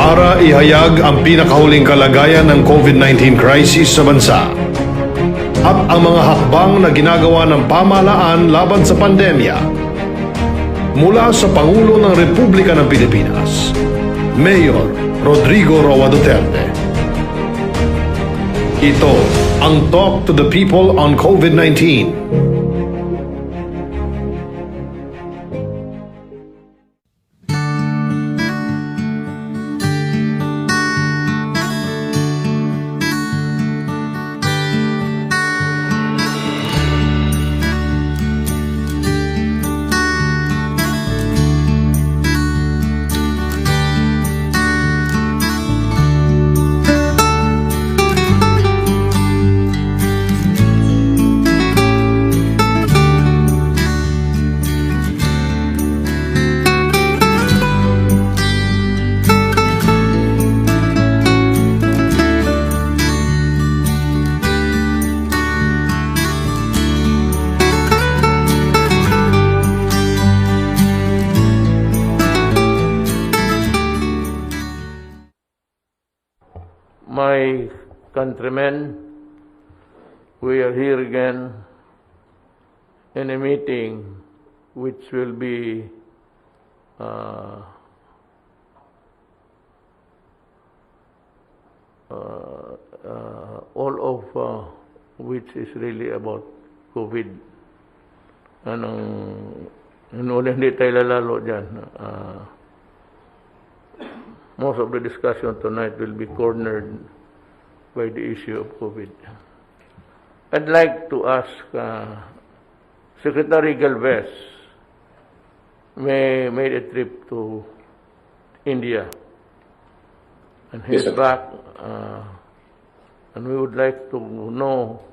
para ihayag ang pinakahuling kalagayan ng COVID-19 crisis sa bansa at ang mga hakbang na ginagawa ng pamahalaan laban sa pandemya. Mula sa Pangulo ng Republika ng Pilipinas, Mayor Rodrigo Roa Duterte. Ito ang Talk to the People on COVID-19. My countrymen, we are here again in a meeting which will be all of which is really about COVID. Hindi tayo lalalo dyan. Most of the discussion tonight will be cornered by the issue of COVID. I'd like to ask Secretary Galvez made a trip to India and he's Yes, sir. back, and we would like to know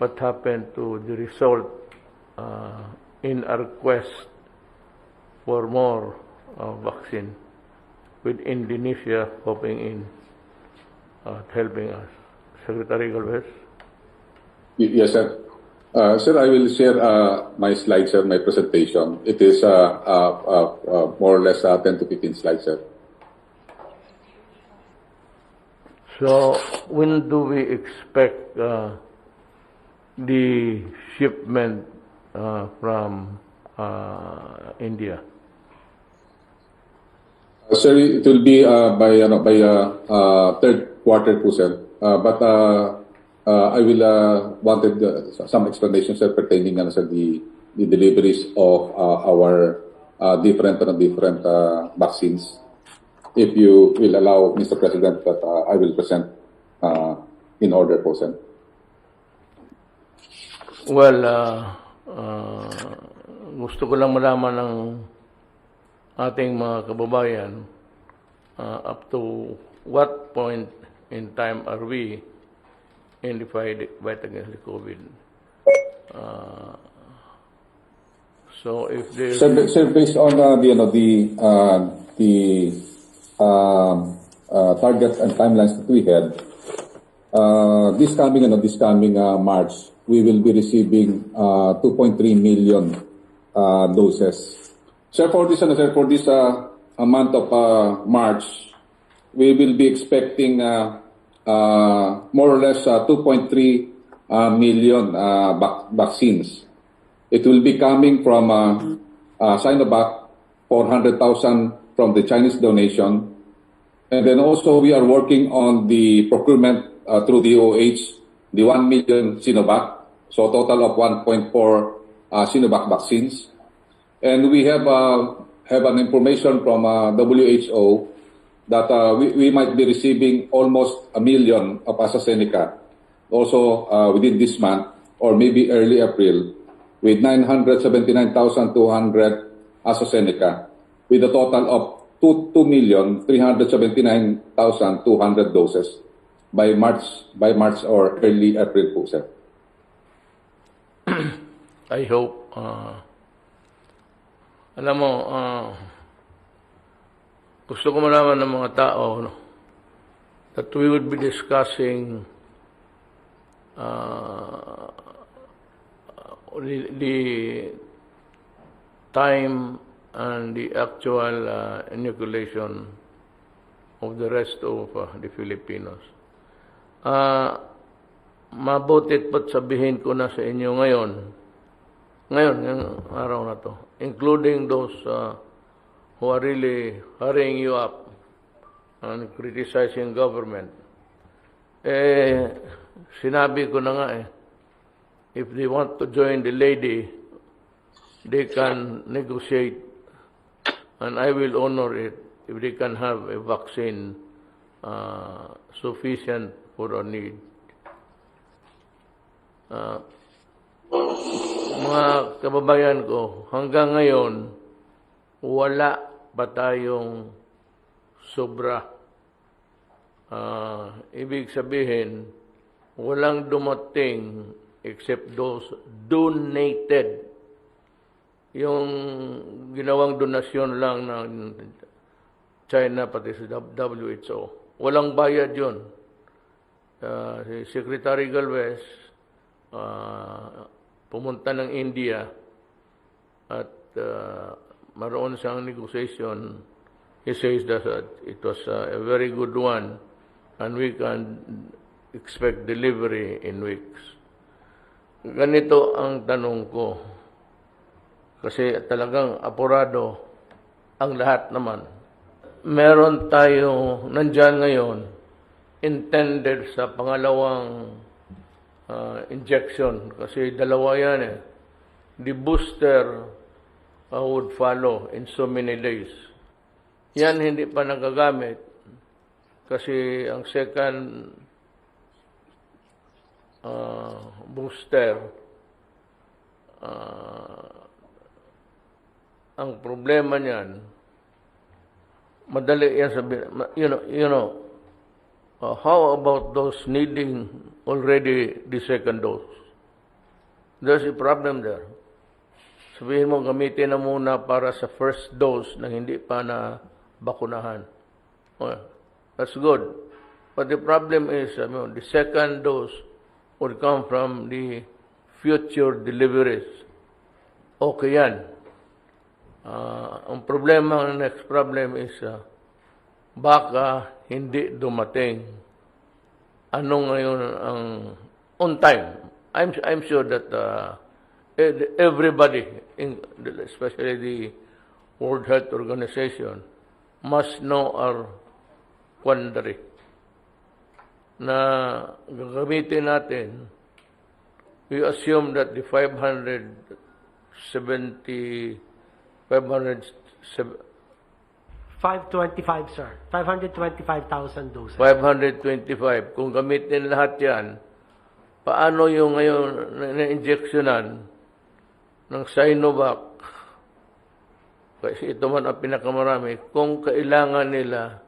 what happened to the result in our quest for more vaccine, with Indonesia popping in, helping us. Secretary Galvez? Yes, sir. Sir, I will share my slides, sir, my presentation. It is more or less 10 to 15 slides, sir. So, when do we expect the shipment from India? Sir, it will be by third quarter po, sir. But I will wanted some explanation, sir, pertaining sir, the deliveries of our different vaccines. If you will allow, Mr. President, that I will present in order po, sir. Well, gusto ko lang malaman ng ating mga kababayan up to what point in time are we in the fight against the COVID. So if there's... Sir, based on the targets and timelines that we had, this coming March, we will be receiving 2.3 million doses. Sir, for this month of March, we will be expecting more or less 2.3 million vaccines. It will be coming from Sinovac, 400,000 from the Chinese donation. And then also we are working on the procurement through the OH, the 1 million Sinovac, so a total of 1.4 Sinovac vaccines. And we have an information from WHO that we might be receiving almost 1 million of AstraZeneca also within this month or maybe early April, with 979,200 AstraZeneca, with a total of 2,379,200 doses by March or early April po, sir. I hope, alam mo, gusto ko malaman ng mga tao that we would be discussing the time and the actual inoculation of the rest of the Filipinos. Mabutit po't sabihin ko na sa inyo ngayon, ngayong araw na to, including those who are really hurrying you up and criticizing government, sinabi ko na nga if they want to join the lady, they can negotiate and I will honor it if they can have a vaccine sufficient for our need. Mga kababayan ko, hanggang ngayon, wala pa tayong sobra. Ibig sabihin, walang dumating except those donated. Yung ginawang donasyon lang ng China pati sa WHO. Walang bayad yun. Si Secretary Galvez pumunta ng India at maroon siyang negotiation. He says that it was a very good one and we can expect delivery in weeks. Ganito ang tanong ko. Kasi talagang apurado ang lahat naman. Meron tayo nandyan ngayon intended sa pangalawang injection. Kasi dalawa yan The booster would follow in so many days. Yan hindi pa nagagamit kasi ang second booster ang problema niyan madali yan sabihin. How about those needing already the second dose? There's a problem there. Sabihin mo, gamitin na muna para sa first dose na hindi pa na bakunahan. Well, that's good. But the problem is, the second dose would come from the future deliveries. Okay yan. Ang problema, ang next problem is, baka hindi dumating. Ano ngayon ang on time? I'm sure that everybody, especially the World Health Organization, must know our quandary na gagamitin natin. We assume that the 525, sir. 525,000 doses. 525. Kung gamitin lahat yan, paano yung ngayon na-injectionan ng Sinovac? Kasi ito man ang pinakamarami. Kung kailangan nila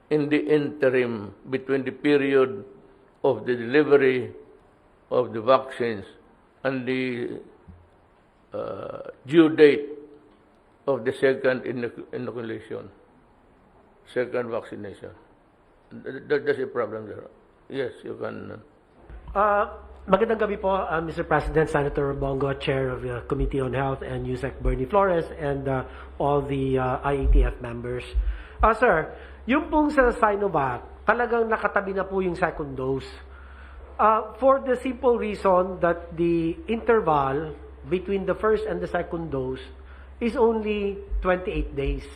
in the interim between the period of the delivery of the vaccines and the due date of the second inoculation, second vaccination. There's a problem there. Yes, you can. Magandang gabi po, Mr. President, Senator Bongo, Chair of the Committee on Health, and Yusek Bernie Flores, and all the IATF members. Sir, yung pong sa Sinovac, talagang nakatabi na po yung second dose. For the simple reason that the interval between the first and the second dose is only 28 days.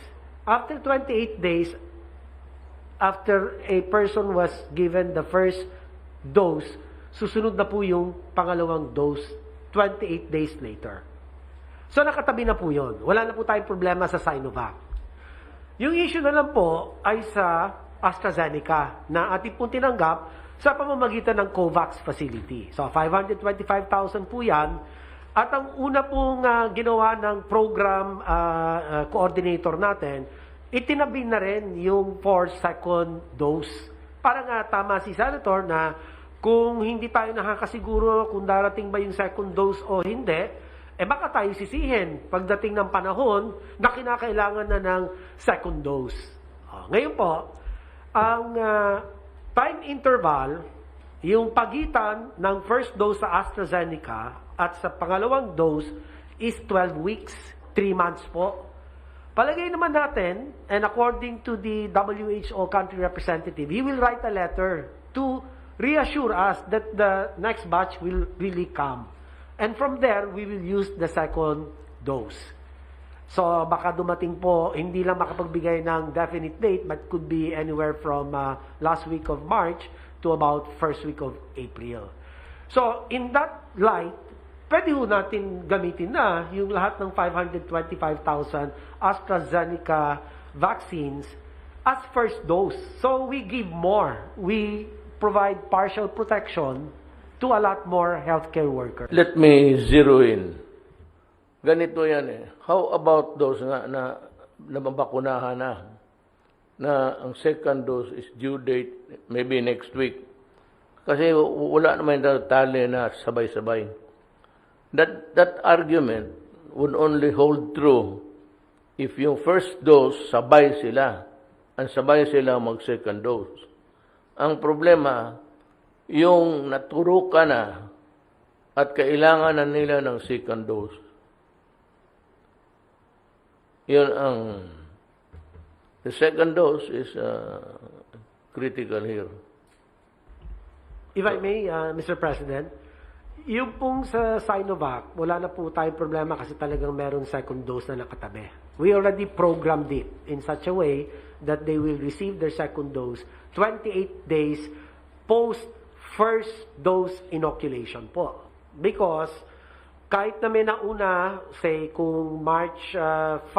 After 28 days, after a person was given the first dose, susunod na po yung pangalawang dose 28 days later. So nakatabi na po yun. Wala na po tayong problema sa Sinovac. Yung issue na lang po ay sa AstraZeneca na ating pong tinanggap sa pamamagitan ng COVAX facility. So 525,000 po yan. At ang una pong ginawa ng program coordinator natin, itinabi na rin yung for second dose. Para nga tama si Senator na kung hindi tayo nakakasiguro kung darating ba yung second dose o hindi, baka tayo sisihin pagdating ng panahon na kinakailangan na ng second dose. Ngayon po, ang time interval, yung pagitan ng first dose sa AstraZeneca at sa pangalawang dose is 12 weeks, 3 months po. Palagay naman natin, and according to the WHO country representative, he will write a letter to reassure us that the next batch will really come. And from there, we will use the second dose. So baka dumating po, hindi lang makapagbigay ng definite date, but could be anywhere from last week of March to about first week of April. So in that light, pwede ho natin gamitin na yung lahat ng 525,000 AstraZeneca vaccines as first dose. So we give more. We provide partial protection to a lot more healthcare workers. Let me zero in. Ganito yan eh. How about those nga na nababakunahan na ang second dose is due date maybe next week? Kasi wala naman tali na sabay-sabay. That argument would only hold true if yung first dose sabay sila ang sabay sila mag-second dose. Ang problema, yung naturo ka na at kailangan na nila ng second dose. Yun ang the second dose is critical here. If I may, Mr. President, yung pong sa Sinovac, wala na po tayong problema kasi talagang meron second dose na nakatabi. We already programmed it in such a way that they will receive their second dose 28 days post first dose inoculation po. Because kahit na may nauna, say kung March 5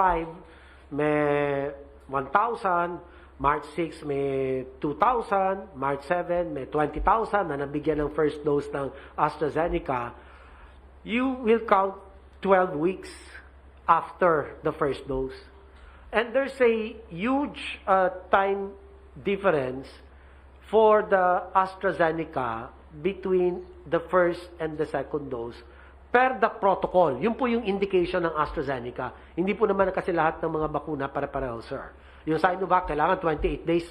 may 1,000, March 6 may 2,000, March 7 may 20,000 na nabigyan ng first dose ng AstraZeneca, you will count 12 weeks after the first dose. And there's a huge time difference for the AstraZeneca between the first and the second dose per the protocol. Yun po yung indication ng AstraZeneca. Hindi po naman kasi lahat ng mga bakuna para-pareho, sir. Yung Sinovac, kailangan 28 days,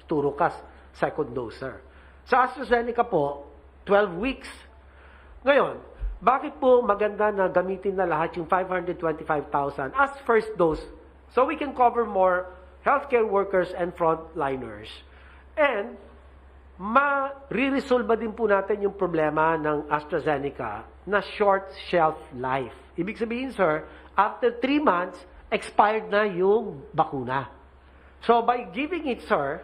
turo ka, second dose, sir. Sa AstraZeneca po, 12 weeks. Ngayon, bakit po maganda na gamitin na lahat yung 525,000 as first dose so we can cover more healthcare workers and frontliners? And, ma-re-resolve din po natin yung problema ng AstraZeneca na short shelf life. Ibig sabihin, sir, after 3 months, expired na yung bakuna. So, by giving it, sir,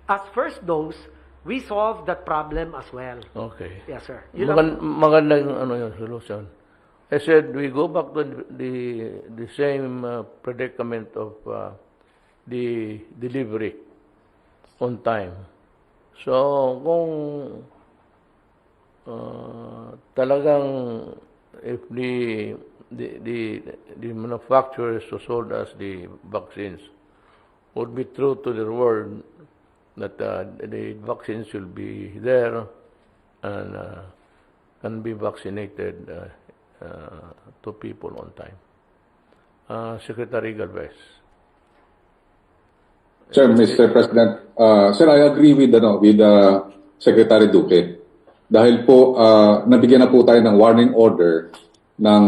as first dose, we solve that problem as well. Okay. Yes, sir. Magandang yung solution. I said we go back to the same predicament of the delivery on time. So, kung talagang if the manufacturers who sold us the vaccines would be true to their word that the vaccines will be there and can be vaccinated to people on time. Secretary Galvez. Sir, Mr. President, sir, I agree with Secretary Duque. Dahil po, nabigyan na po tayo ng warning order ng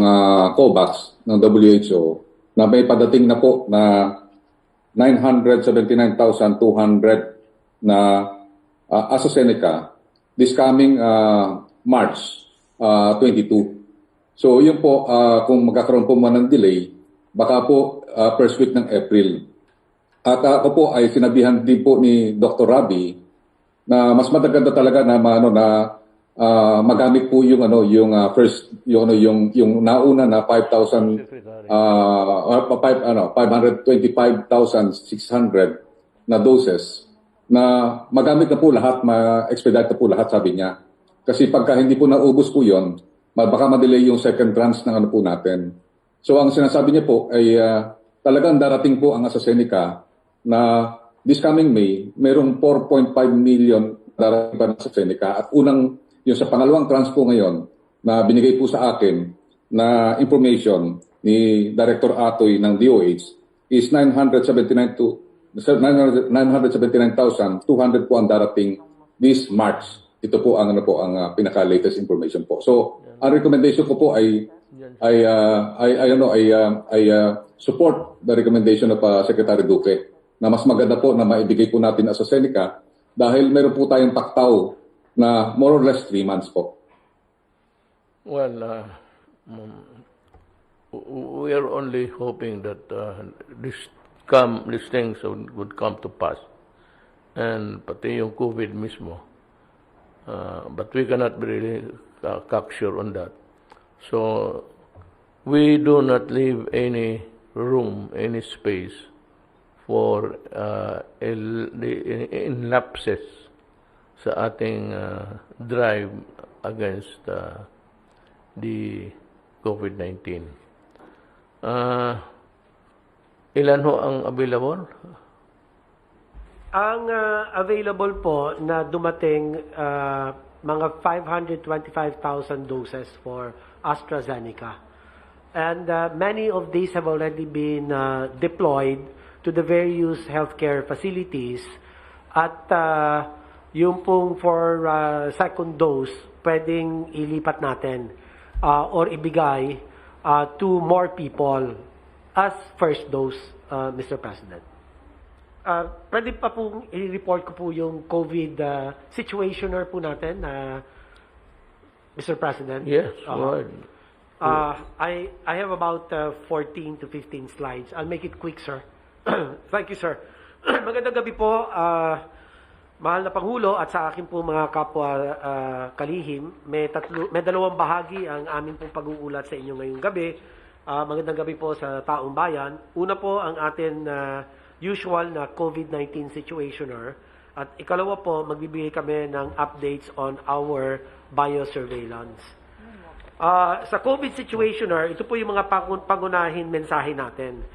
COVAX, ng WHO, na may padating na po na 979,200 na AstraZeneca this coming March 22. So, yun po, kung magkakaroon po man ng delay, baka po first week ng April. At ako po ay sinabihan din po ni Dr. Rabi na mas maganda talaga na magamit po yung first yung nauna na 525,600 na doses na magamit na po lahat, ma-expedite na po lahat, sabi niya. Kasi pagka hindi po naubos po yon, baka ma-delay yung second tranche ng po natin. So ang sinasabi niya po ay talagang darating po ang AstraZeneca na this coming May, mayroong 4.5 million darating pa ng AstraZeneca. At yung sa pangalawang tranche po ngayon na binigay po sa akin na information ni Director Atoy ng DOH is 979,200 po ang darating this March. Ito po ang pinaka-latest information po. So, ang recommendation ko po ay support the recommendation of Secretary Duque na mas maganda po na maibigay po natin AstraZeneca dahil meron po tayong taktaw na more or less 3 months po. Well, we are only hoping that these things would come to pass. And pati yung COVID mismo. But we cannot be really cocksure on that. So, we do not leave any room, any space for lapses sa ating drive against the COVID-19. Ilan ho ang available? Ang available po na dumating mga 525,000 doses for AstraZeneca. And many of these have already been deployed to the various healthcare facilities. At yung pong for second dose, pwedeng ilipat natin or ibigay to more people as first dose, Mr. President. Pwede pa pong i-report ko po yung COVID situationer po natin, Mr. President? Yes, go ahead. I have about 14 to 15 slides. I'll make it quick, sir. Thank you, sir. Magandang gabi po, mahal na Pangulo at sa akin po mga kapwa kalihim. May dalawang bahagi ang aming pong pag-uulat sa inyo ngayong gabi. Magandang gabi po sa taong bayan. Una po ang atin usual na COVID-19 situationer. At ikalawa po, magbibigay kami ng updates on our biosurveillance. Sa COVID situationer, ito po yung mga pangunahin mensahe natin.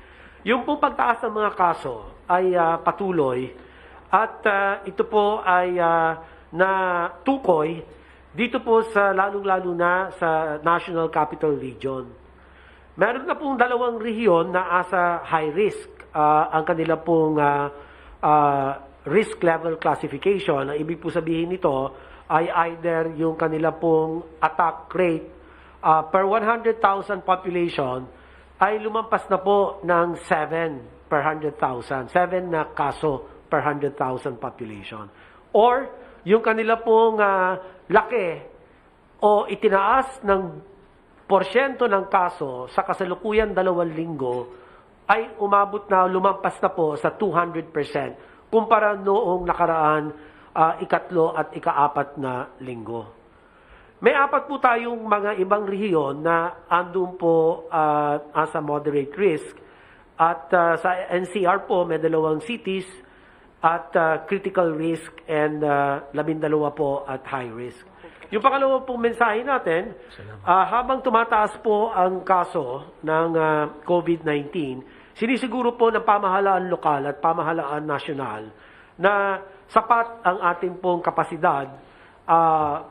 Yung pong pagtaas ng mga kaso ay patuloy at ito po ay natukoy dito po sa lalong-lalo na sa National Capital Region. Meron na pong dalawang rehiyon na asa high risk ang kanila pong risk level classification. Ang ibig po sabihin nito ay either yung kanila pong attack rate per 100,000 population ay lumampas na po ng 7 per 100,000. 7 na kaso per 100,000 population. Or yung kanila pong laki o itinaas ng porsyento ng kaso sa kasalukuyan 2 linggo ay umabot na, lumampas na po sa 200% kumpara noong nakaraan ikatlo at ikaapat na linggo. May 4 po tayong mga ibang rehiyon na andun po as a moderate risk at sa NCR po may 2 cities at critical risk and 12 po at high risk. Yung pangalawa pong mensahe natin, habang tumataas po ang kaso ng COVID-19, sinisiguro po ng pamahalaan lokal at pamahalaan nasyonal na sapat ang ating pong kapasidad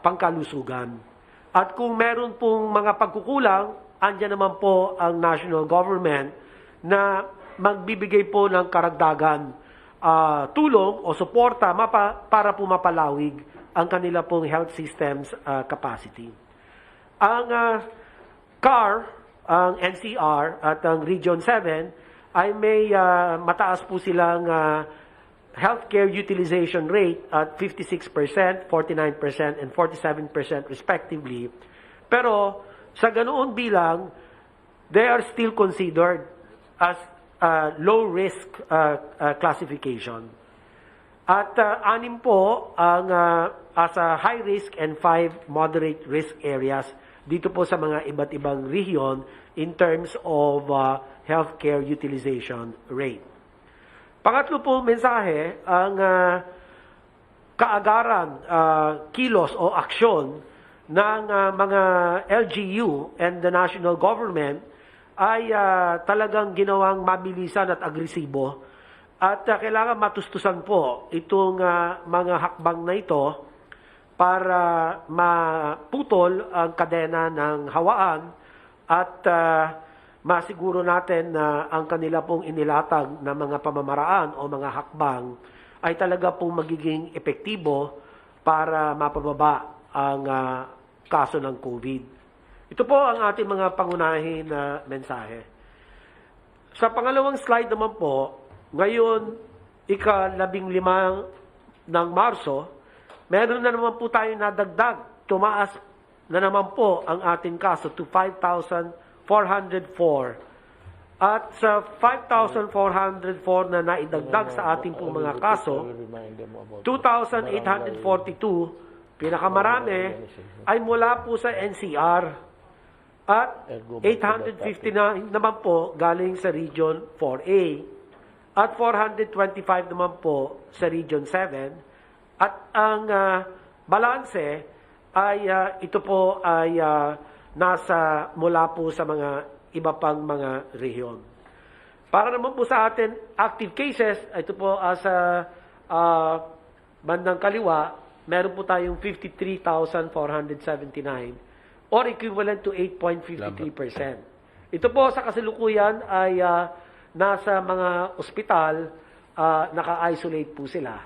pangkalusugan. At kung meron pong mga pagkukulang, andyan naman po ang national government na magbibigay po ng karagdagan tulong o suporta para po mapalawig ang kanila pong health systems capacity. Ang CAR, ang NCR at ang Region 7 ay may mataas po silang healthcare utilization rate at 56%, 49%, and 47% respectively. Pero sa ganoon bilang, they are still considered as low risk classification. At 6 po ang as a high risk and 5 moderate risk areas dito po sa mga iba't ibang rehiyon in terms of healthcare utilization rate. Pangatlo po mensahe, ang kaagaran, kilos o aksyon ng mga LGU and the national government ay talagang ginawang mabilisan at agresibo. At kailangan matustusan po itong mga hakbang na ito para maputol ang kadena ng hawaan at masiguro natin na ang kanila pong inilatag na mga pamamaraan o mga hakbang ay talaga pong magiging epektibo para mapababa ang kaso ng COVID. Ito po ang ating mga pangunahin na mensahe. Sa pangalawang slide naman po, ngayon, ika-15 ng Marso, meron na naman po tayo nadagdag. Tumaas na naman po ang ating kaso to 5,404. At sa 5,404 na naidagdag sa ating pong mga kaso, 2,842, pinakamarami, ay mula po sa NCR. At 859 naman po galing sa Region 4A. At 425 naman po sa Region 7. At ang balanse ay ito po ay nasa mula po sa mga iba pang mga rehiyon. Para naman po sa atin, active cases, ito po sa bandang kaliwa, meron po tayong 53,479 or equivalent to 8.53%. Ito po sa kasalukuyan ay nasa mga ospital, naka-isolate po sila.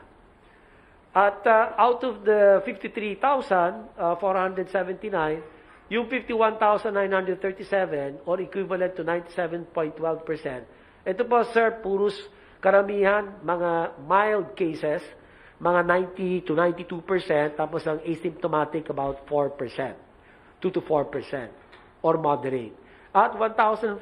At out of the 53,479, yung 51,937 or equivalent to 97.12%. Ito po, sir, puros karamihan, mga mild cases, mga 90 to 92%, tapos ang asymptomatic about 4%. 2 to 4% or moderate. At 1,540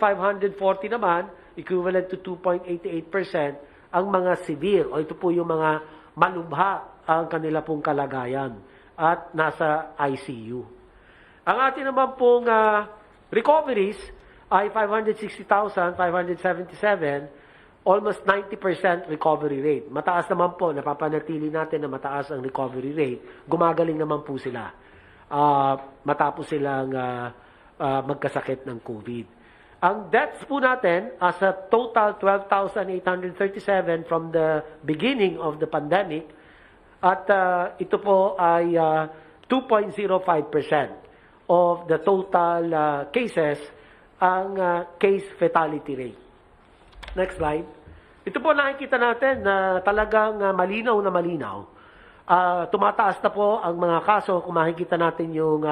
naman, equivalent to 2.88%, ang mga severe o ito po yung mga malubha ang kanila pong kalagayan at nasa ICU. Ang atin naman pong recoveries ay 560,577, almost 90% recovery rate. Mataas naman po, napapanatili natin na mataas ang recovery rate. Gumagaling naman po sila. Matapos silang magkasakit ng COVID. Ang deaths po natin as a total 12,837 from the beginning of the pandemic at ito po ay 2.05% of the total cases ang case fatality rate. Next slide. Ito po nakikita natin na talagang malinaw na malinaw. Tumataas na po ang mga kaso kung makikita natin yung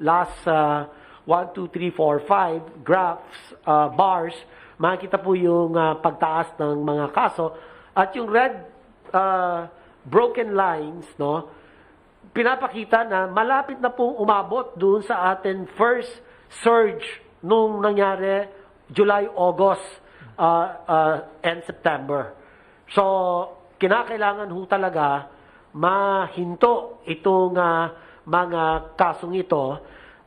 last 1, 2, 3, 4, 5 graphs, bars, makikita po yung pagtaas ng mga kaso at yung red broken lines, no, pinapakita na malapit na pong umabot doon sa atin first surge nung nangyari July, August, and September. So, kinakailangan ho talaga mahinto itong mga kasong ito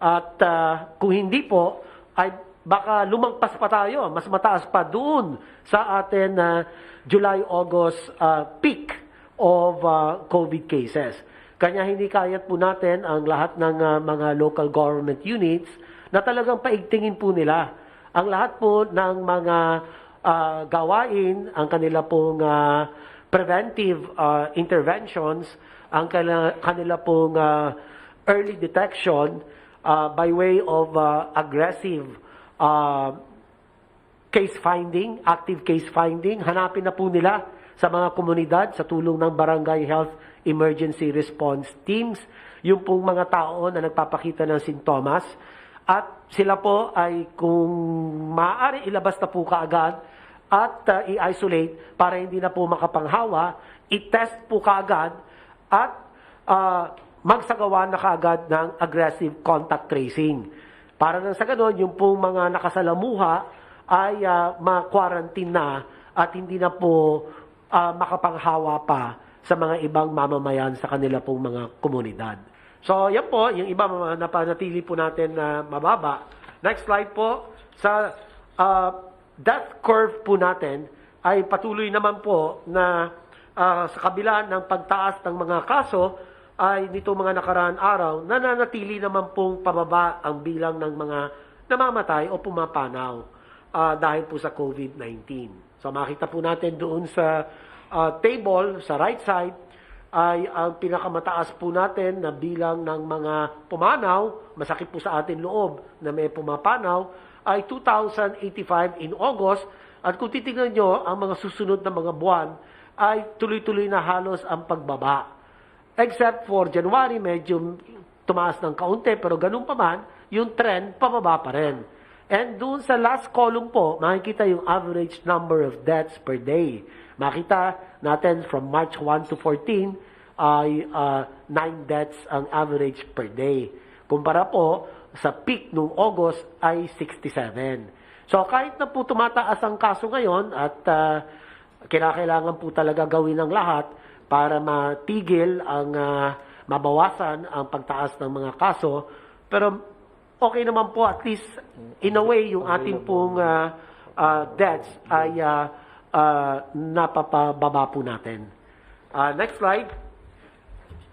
at kung hindi po ay baka lumagpas pa tayo, mas mataas pa doon sa atin July-August peak of COVID cases. Kanya hindi kayat po natin ang lahat ng mga local government units na talagang paigtingin po nila ang lahat po ng mga gawain, ang kanila pong preventive interventions, ang kanila pong early detection by way of aggressive case finding, active case finding. Hanapin na po nila sa mga komunidad sa tulong ng Barangay Health Emergency Response Teams, yung pong mga tao na nagpapakita ng sintomas. At sila po ay kung maaari ilabas na po kaagad at i-isolate para hindi na po makapanghawa, i-test po kaagad at magsagawa na kaagad ng aggressive contact tracing. Para nang sa ganon, yung pong mga nakasalamuha ay ma-quarantine na at hindi na po makapanghawa pa sa mga ibang mamamayan sa kanila pong mga komunidad. So, yan po, yung iba napanatili po natin na mababa. Next slide po. Sa death curve po natin ay patuloy naman po na sa kabila ng pagtaas ng mga kaso ay nito mga nakaraan araw, nananatili naman pong pababa ang bilang ng mga namamatay o pumapanaw dahil po sa COVID-19. So makita po natin doon sa table sa right side ay ang pinakamataas po natin na bilang ng mga pumanaw, masakit po sa atin loob na may pumapanaw, ay 2,085 in August. At kung titignan nyo, ang mga susunod na mga buwan ay tuloy-tuloy na halos ang pagbaba. Except for January, medyo tumaas ng kaunti, pero ganun pa man, yung trend, pababa pa rin. And doon sa last column po, makikita yung average number of deaths per day. Makita natin from March 1 to 14 ay 9 deaths ang average per day. Kumpara po sa peak noong August ay 67. So kahit na po tumataas ang kaso ngayon at kinakailangan po talaga gawin ang lahat para matigil ang mabawasan ang pagtaas ng mga kaso, pero okay naman po at least in a way yung ating pong deaths ay napapababa po natin. Next slide.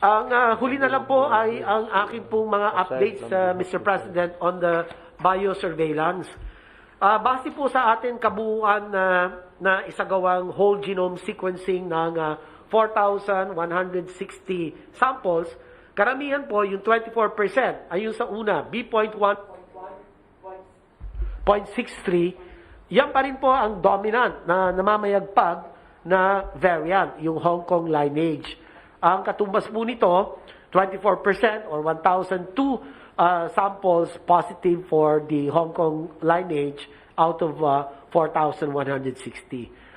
Ang huli na lang po ay ang aking pong mga updates, Mr. President, on the biosurveillance. Base po sa atin kabuuan na isagawang whole genome sequencing ng 4,160 samples, karamihan po yung 24%, ayun sa una, B.1.63, yan pa rin po ang dominant na namamayagpag na variant, yung Hong Kong lineage. Ang katumbas po nito, 24% or 1,002 samples positive for the Hong Kong lineage out of 4,160.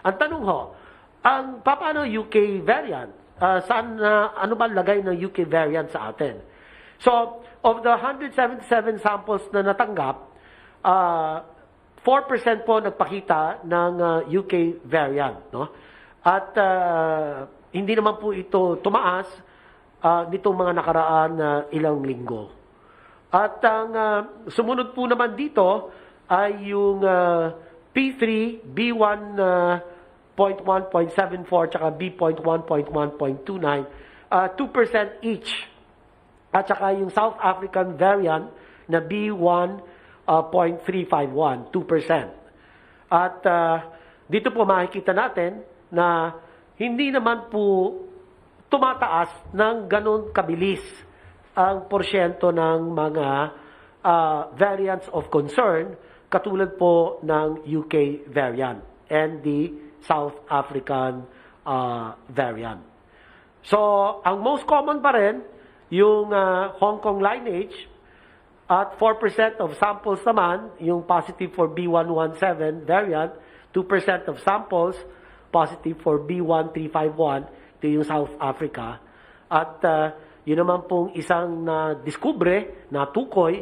Ang tanong ho, paano UK variant? Ano ba lagay ng UK variant sa atin? So, of the 177 samples na natanggap, 4% po nagpakita ng UK variant, no? At hindi naman po ito tumaas nitong mga nakaraan na ilang linggo. At ang sumunod po naman dito ay yung P3, B1.1.74, tsaka B.1.1.29, 2% each. At saka yung South African variant na B1.351, 2%. At dito po makikita natin na hindi naman po tumataas ng ganun kabilis ang porsyento ng mga variants of concern katulad po ng UK variant and the South African variant. So, ang most common pa rin, yung Hong Kong lineage, at 4% of samples naman, yung positive for B117 variant, 2% of samples positive for B1351, ito yung South Africa. At yun naman pong isang na-discover, natukoy,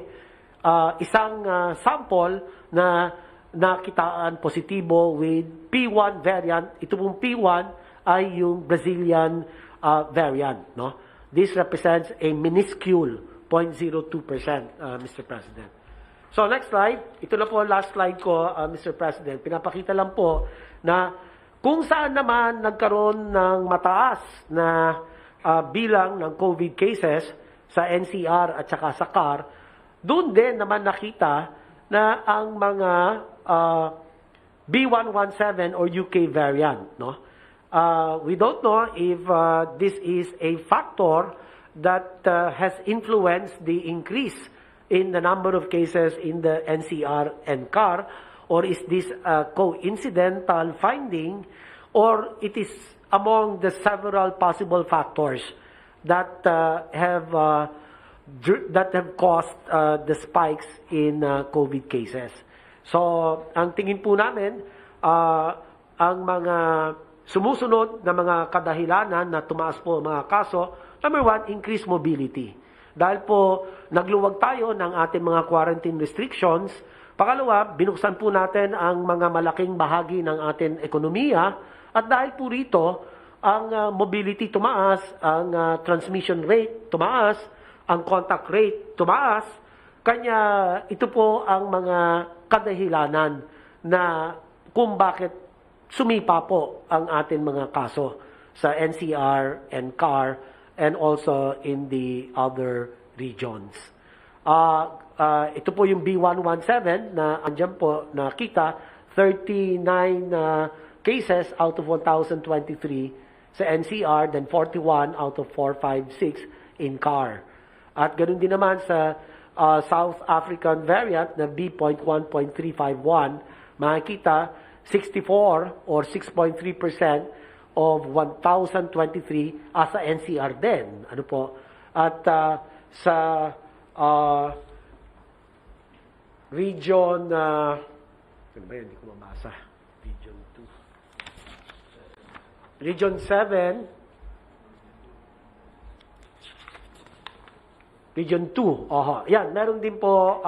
isang sample na nakitaan positibo with P1 variant. Ito pong P1 ay yung Brazilian variant. No? This represents a minuscule 0.02%, Mr. President. So next slide. Ito na po last slide ko, Mr. President. Pinapakita lang po na kung saan naman nagkaroon ng mataas na bilang ng COVID cases sa NCR at saka sa CAR, doon din naman nakita na ang mga B117 or UK variant. No? We don't know if this is a factor that has influenced the increase in the number of cases in the NCR and CAR, or is this a coincidental finding, or it is among the several possible factors that have caused the spikes in COVID cases. So, ang tingin po namin, ang mga sumusunod na mga kadahilanan na tumaas po ang mga kaso, number one, increased mobility. Dahil po nagluwag tayo ng ating mga quarantine restrictions. Pangalawa, binuksan po natin ang mga malaking bahagi ng ating ekonomiya. At dahil po rito, ang mobility tumaas, ang transmission rate tumaas, ang contact rate tumaas. Kanya ito po ang mga kadahilanan na kung bakit sumipa po ang ating mga kaso sa NCR and CAR and also in the other regions. Ito po yung B117 na andyan po nakita, 39 cases out of 1,023 sa NCR, then 41 out of 456 in CAR. At ganoon din naman sa South African variant na B.1.351, makikita 64 or 6.3% of 1,023 sa NCR din. Ano po? At sa Region, ano ba yun? Hindi ko mabasa. Region 2. Region 7. Region 2. Oho. Yan, meron din po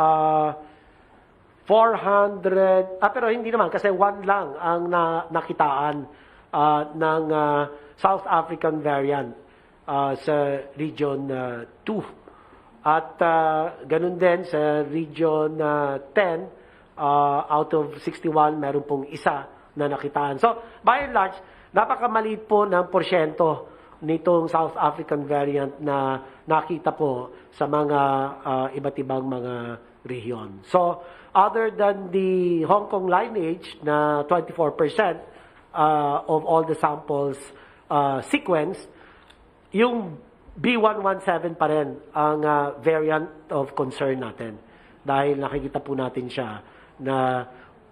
400, pero hindi naman kasi 1 lang ang nakitaan ng South African variant sa Region 2. At ganun din sa Region 10, out of 61, meron pong isa na nakitaan. So, by and large, napakamaliit po ng porsyento nitong South African variant na nakita po sa mga iba't ibang mga rehiyon. So, other than the Hong Kong lineage na 24% of all the samples sequenced, yung B117 pa rin ang variant of concern natin. Dahil nakikita po natin siya na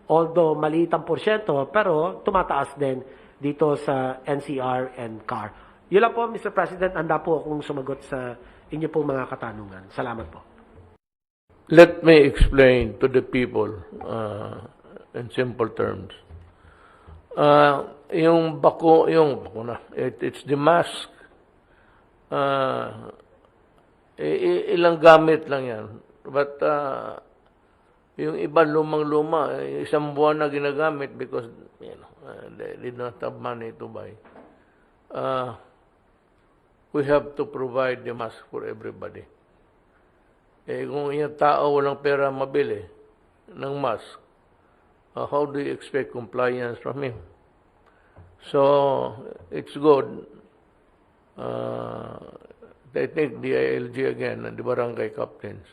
although maliit ang porsyento, pero tumataas din dito sa NCR and CAR. Yun lang po, Mr. President, handa po akong sumagot sa inyo pong mga katanungan. Salamat po. Let me explain to the people in simple terms. Yung bakuna, it's the mask. Ilang gamit lang yan. But yung iba lumang-luma, isang buwan na ginagamit because they did not have money to buy. We have to provide the mask for everybody. Kung yung tao walang pera mabili ng mask, how do you expect compliance from him? So, it's good. I think the ILG again, the barangay captains,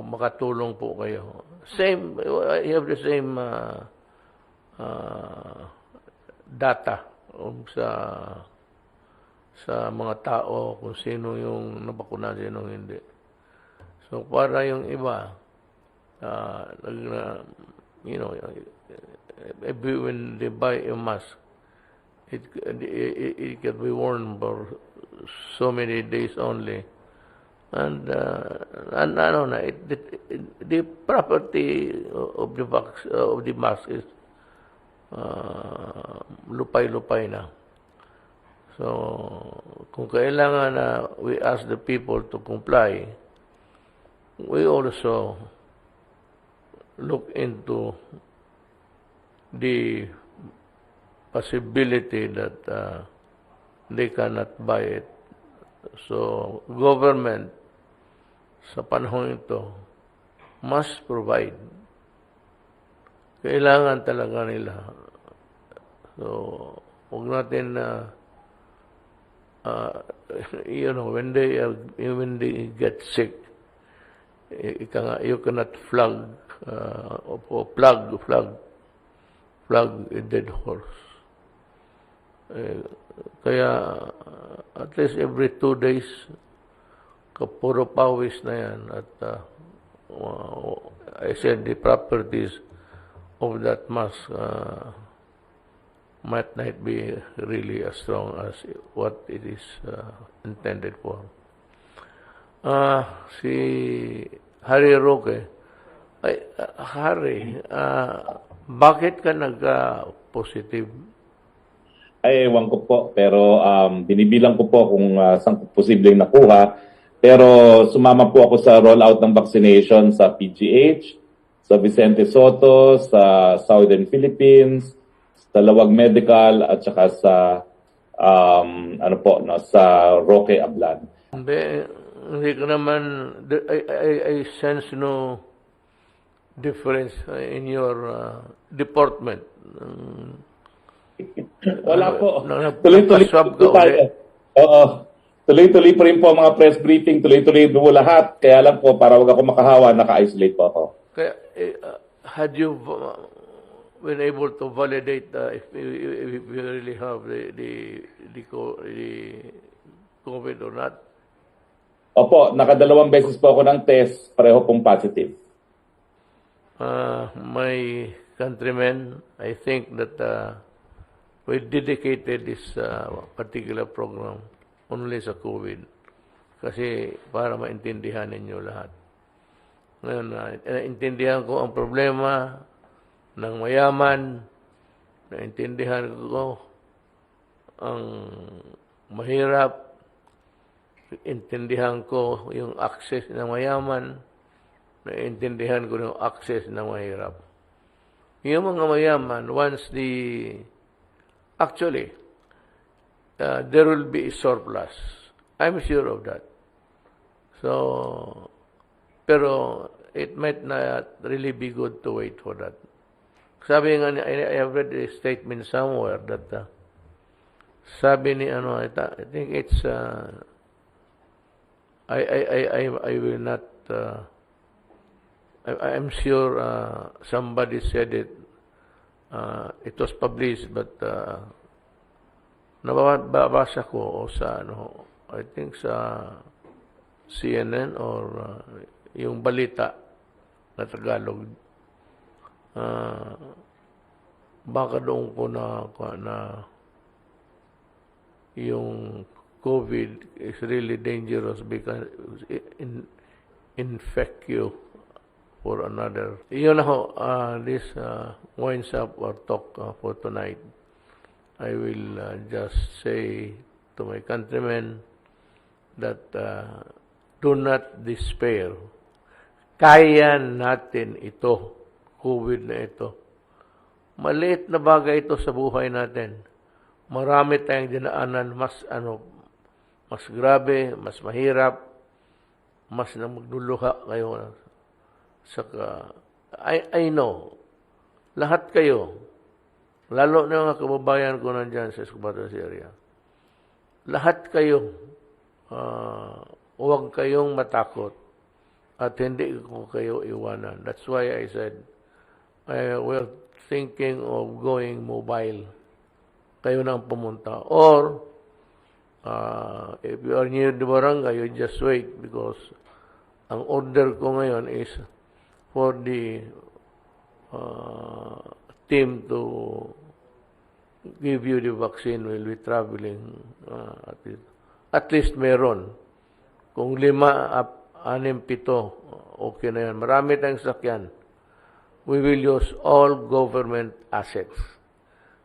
makatulong po kayo. Same, you have the same data sa mga tao kung sino yung nabakuna, sino hindi. So, para yung iba, when they buy a mask, it can be worn for so many days only. And the property of the mask is lupay-lupay na. So, kung kailangan na we ask the people to comply, we also look into the possibility that they cannot buy it. So, government sa panahon ito must provide. Kailangan talaga nila. So, huwag natin when they get sick, you cannot flog a dead horse. Kaya at least every 2 days, puro pawis na yan. At I said the properties of that mask might not be really as strong as what it is intended for. Si Harry Roque, Harry, bakit ka nag-positive? Ay, ewan ko po. Pero binibilang ko po kung saan posibleng nakuha. Pero sumama po ako sa rollout ng vaccination sa PGH, sa Vicente Soto, sa Southern Philippines, sa Lawag Medical, at saka sa sa Roque Ablan. Hindi ko naman, I sense no difference in your deportment. Wala po. Tuloy-tuloy Tuloy-tuloy po tayo. Oo. Tuloy-tuloy po rin po ang mga press briefing. Tuloy-tuloy po lahat. Kaya lang po, para wag ako makahawa, naka-isolate po ako. Kaya, had you been able to validate if you really have the COVID or not? Opo, nakadalawang beses po ako ng test. Pareho pong positive. My countrymen, I think that we dedicated this particular program only sa COVID kasi para maintindihan ninyo lahat. Ngayon, naintindihan ko ang problema ng mayaman, naintindihan ko ang mahirap, intindihan ko yung access ng mayaman, naintindihan ko yung access ng mahirap. Yung mga mayaman, actually, there will be a surplus. I'm sure of that. So, pero it might not really be good to wait for that. Sabi nga, I have read a statement somewhere that sabi ni I think it's I will not I'm sure somebody said it. It was published, but nababasa ko o sa I think sa CNN or yung balita na Tagalog. Baka doon ko na yung COVID is really dangerous because it infect you for another. Yun na ho, this winds up our talk for tonight. I will just say to my countrymen that do not despair. Kaya natin ito, COVID na ito. Maliit na bagay ito sa buhay natin. Marami tayong dinaanan mas grabe, mas mahirap, mas na magluluha kayo. Saka, I know, lahat kayo, lalo na mga kababayan ko nandyan sa Escobados area, lahat kayo, huwag kayong matakot at hindi ko kayo iwanan. That's why I said, we're thinking of going mobile. Kayo na ang pumunta. Or, if you are near the barangay, you just wait because ang order ko ngayon is for the team to give you the vaccine will be traveling at least meron. Kung 5, 6, 7, okay na yan. Marami tayong sakyan. We will use all government assets.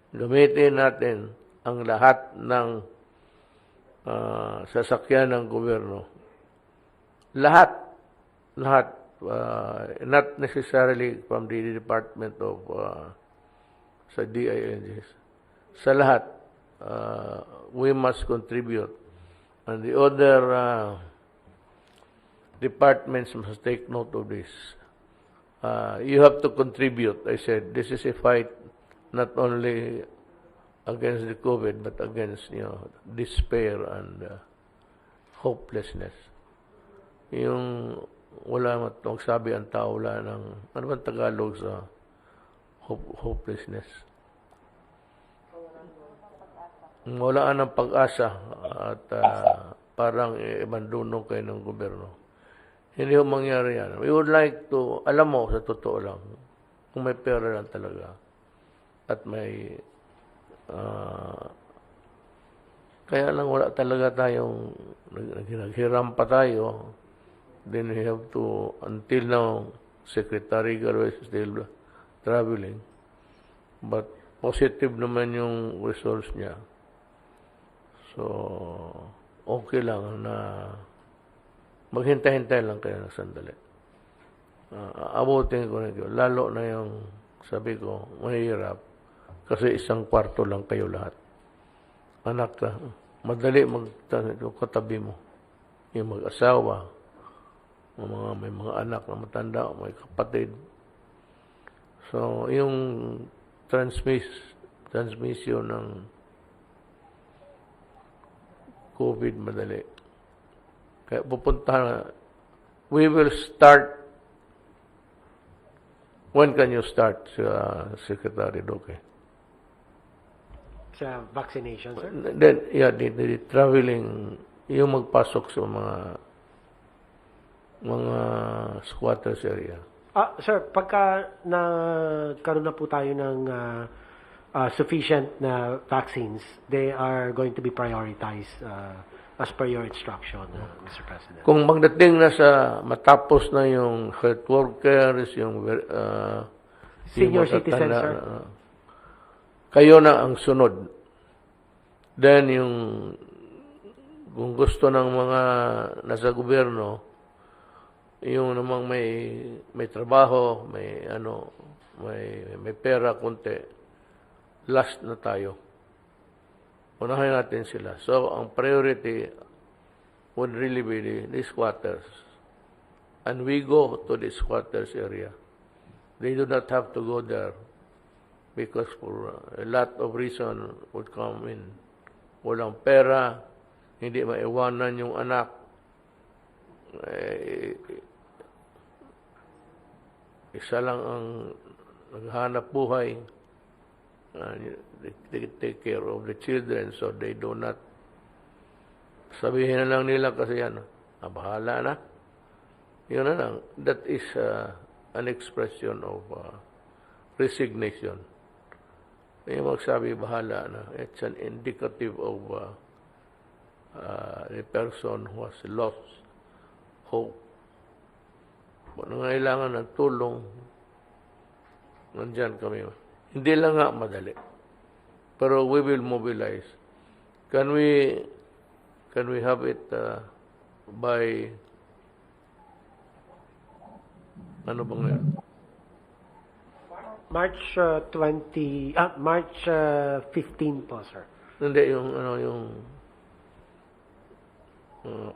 Gamitin natin ang lahat ng sasakyan ng gobyerno. Lahat, not necessarily from the Department of sa DILG. Sa lahat, we must contribute. And the other departments must take note of this. You have to contribute. I said, this is a fight not only against the COVID, but against, despair and hopelessness. Yung wala magsabi ang tao, wala ng, ano ba Tagalog sa hopelessness? Walaan ng pag-asa at parang ibandunong kayo ng gobyerno. Hindi ho mangyari yan. We would like to, alam mo, sa totoo lang, kung may pera lang talaga, at may, kaya lang wala talaga tayong, naghiram pa tayo, then we have to, until now, Secretary Garo is still traveling, but positive naman yung results niya. So, okay lang na maghintay-hintay lang kayo ng sandali. Abutin ko na kayo. Lalo na yung, sabi ko, mahirap. Kasi 1 kwarto lang kayo lahat. Anak ka, madali katabi mo. Yung mag-asawa, may mga anak na matanda, may kapatid. So, yung transmission ng COVID madali. Kaya pupunta, we will start. When can you start, Secretary Duque? Sa vaccination, sir? Then, yeah, the traveling, yung magpasok sa mga squatters area. Sir, pagka nagkaroon na po tayo ng sufficient na vaccines, they are going to be prioritized as per your instruction, Mr. President. Kung magdating na sa matapos na yung health workers, yung Senior yung citizen, matatanda, sir. Kayo na ang sunod. Then yung kung gusto ng mga nasa gobyerno, yung namang may trabaho, may pera konti, last na tayo. Unahin natin sila. So, ang priority would really be these quarters. And we go to this quarters area. They do not have to go there because for a lot of reason would come in. Walang pera, hindi maiwanan yung anak. Isa lang ang naghahanap buhay. They take care of the children so they do not sabihin na lang nila kasi yan, bahala na. Yun na lang. That is an expression of resignation. Yung magsabi, bahala na. It's an indicative of a person who has lost hope. Kung nangailangan ng tulong, nandyan kami. Hindi lang nga madali. Pero we will mobilize. Can we have it by ano bang yan? March 15 po, sir. Hindi, yung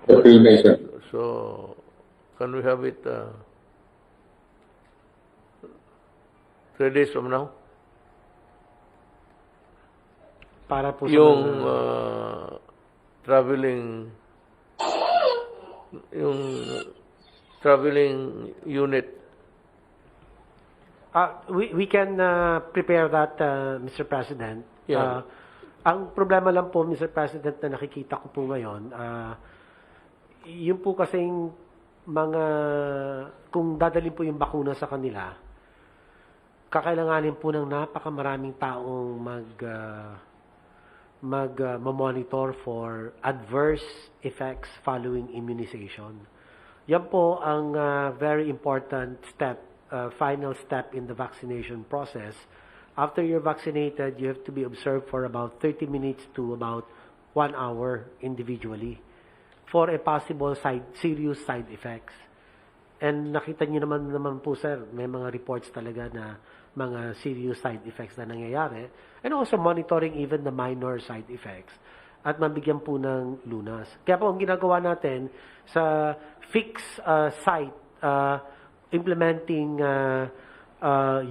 April, May, sir. so, can we have it 3 days from now? Para po sa Yung mga- traveling unit. We can prepare that, Mr. President. Yeah. Ang problema lang po, Mr. President, na nakikita ko po ngayon, yun po kasing mga, kung dadalhin po yung bakuna sa kanila, kakailanganin po ng napakamaraming taong mag-monitor for adverse effects following immunization. Yan po ang very important step, final step in the vaccination process. After you're vaccinated, you have to be observed for about 30 minutes to about 1 hour individually for a possible serious side effects. And nakita niyo naman po, sir, may mga reports talaga na mga serious side effects na nangyayari. And also monitoring even the minor side effects. At mabigyan po ng lunas. Kaya po ang ginagawa natin sa fixed site implementing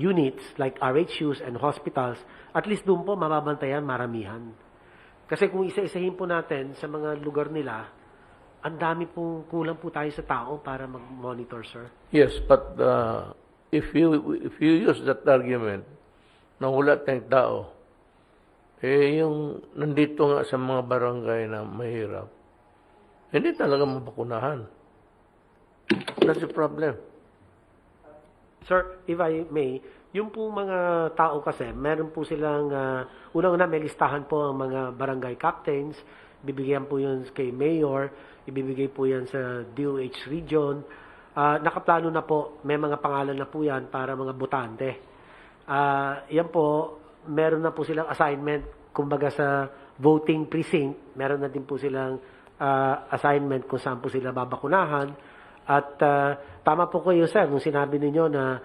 units like RHUs and hospitals, at least doon po mababantayan maramihan. Kasi kung isa-isahin po natin sa mga lugar nila, ang dami pong kulang po tayo sa tao para mag-monitor, sir. Yes, but if you use that argument na wala tayong tao, yung nandito nga sa mga barangay na mahirap, hindi talaga mabakunahan. That's the problem. Sir, if I may, yung po mga tao kasi, meron po silang, unang-una may listahan po ang mga barangay captains, bibigyan po yun kay mayor, ibibigay po yan sa DOH region. Nakaplano na po, may mga pangalan na po yan para mga botante. Yan po, meron na po silang assignment, kumbaga sa voting precinct, meron na din po silang assignment kung saan po sila babakunahan. At tama po kayo, sir, nung sinabi ninyo na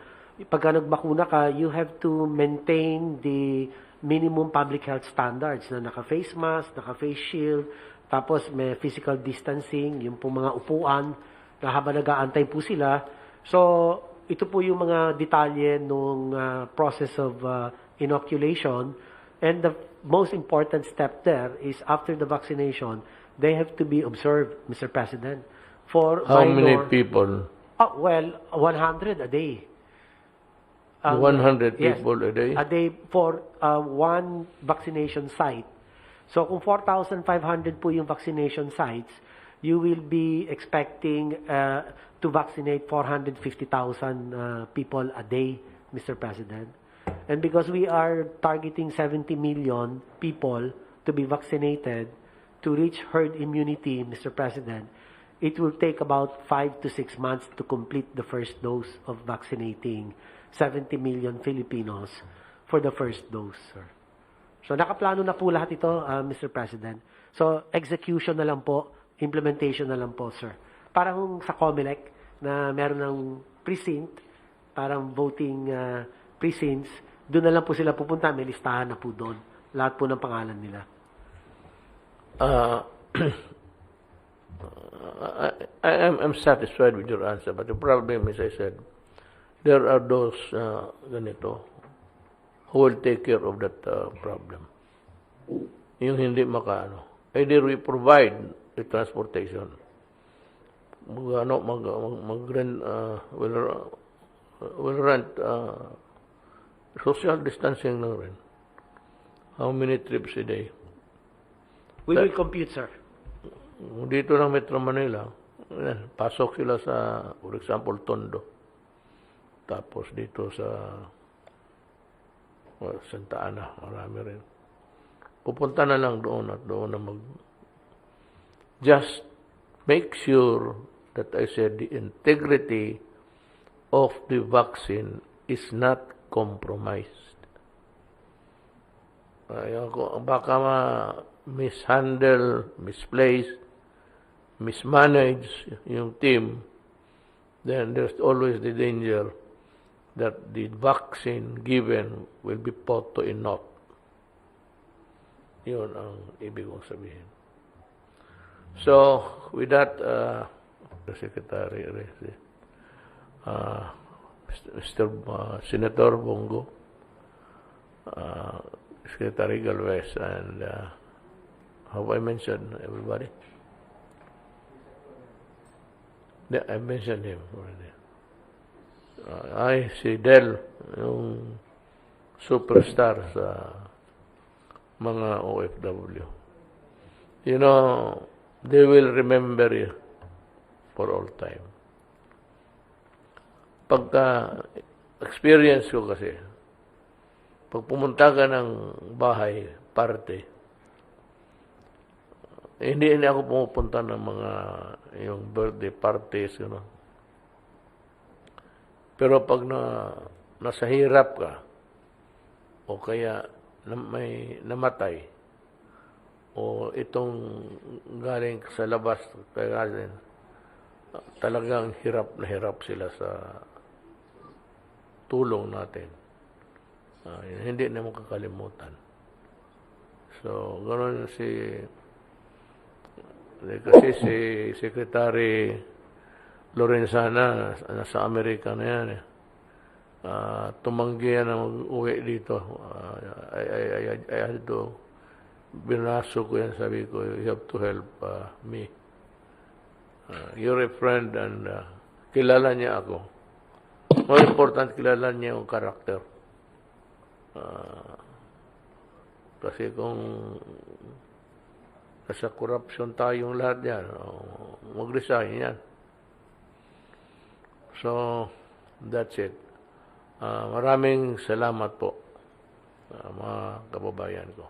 pagka nagbakuna ka, you have to maintain the minimum public health standards na naka-face mask, naka-face shield, tapos may physical distancing, yung po mga upuan, na habang nag-aantay po sila. So, ito po yung mga detalye nung process of inoculation. And the most important step there is after the vaccination, they have to be observed, Mr. President. For How many minor, people? well, 100 a day. 100 yes, people a day? A day for one vaccination site. So kung 4,500 po yung vaccination sites, you will be expecting to vaccinate 450,000 people a day, Mr. President. And because we are targeting 70 million people to be vaccinated, to reach herd immunity, Mr. President, it will take about 5 to 6 months to complete the first dose of vaccinating 70 million Filipinos for the first dose, sir. So nakaplano na po lahat ito, Mr. President. So execution na lang po, implementation na lang po, sir. Parang sa COMELEC na meron ng precinct, parang voting precincts, doon na lang po sila pupunta, may listahan na po doon. Lahat po ng pangalan nila. I'm satisfied with your answer, but the problem is, I said, there are those ganito who will take care of that problem. Yung hindi makaano. Either we provide the transportation, will rent social distancing lang rin. How many trips a day? We will compute, sir. Dito ng Metro Manila, pasok sila sa, for example, Tondo. Tapos dito sa Santa Ana, marami rin. Pupunta na lang doon at doon na just make sure that I said the integrity of the vaccine is not compromised. Baka mishandle, misplace, mismanage yung team, then there's always the danger that the vaccine given will be put to a naught. Yun ang ibig kong sabihin. So, with that, the Secretary, Mr. Senator Bongo, Secretary Galvez, and have I mentioned everybody? I mentioned him already. Si Del, yung superstar sa mga OFW. You know, they will remember you for all time. Pagka experience ko kasi, pag pumunta ka ng bahay, parte, hindi ako pumupunta ng mga yung birthday parties, you know. Pero pag nasa hirap ka, o kaya may namatay, o itong galing sa labas, kaya talagang hirap na hirap sila sa tulong natin. Hindi na makakalimutan. So, ganoon kasi si Secretary Lorenzana, nasa Amerika na yan. Tumanggi yan na mag-uwi dito. I had to, binaso ko yan, sabi ko, you have to help me. You're a friend and kilala niya ako. More important, kilala niya yung karakter. Kasi kung nasa corruption tayong lahat yan, mag-resign yan. So, that's it. Maraming salamat po, mga kababayan ko.